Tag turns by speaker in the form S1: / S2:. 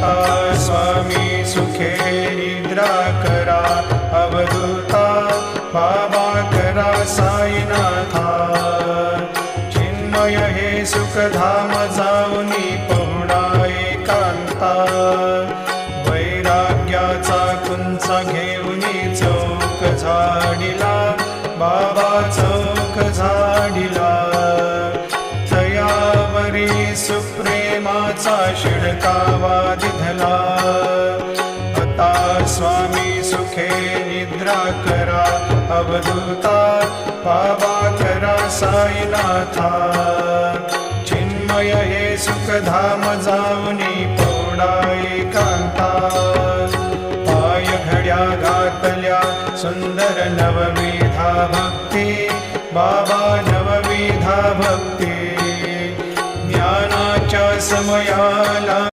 S1: आता स्वामी सुखे निद्रा करा, अवधूता बाबा करा साईनाथा। चिन्मय हे सुखधाम जाऊनी पहुडा एकांता, वैराग्याचा कुंचा घेऊनी चौक झाडिला, बाबा चौक झाडिला। तयावरी सुप्रेमाचा शिडकावा दिधला, आता स्वामी सुखे निद्रा करा, अवधूता बाबा करा साईनाथा। चिन्मय हे सुखधाम जाऊनी पहुडा एकांता, पाय घड्या घातल्या सुंदर नवविधा भक्ती, बाबा नवविधा भक्ती। ज्ञानाच्या समयाला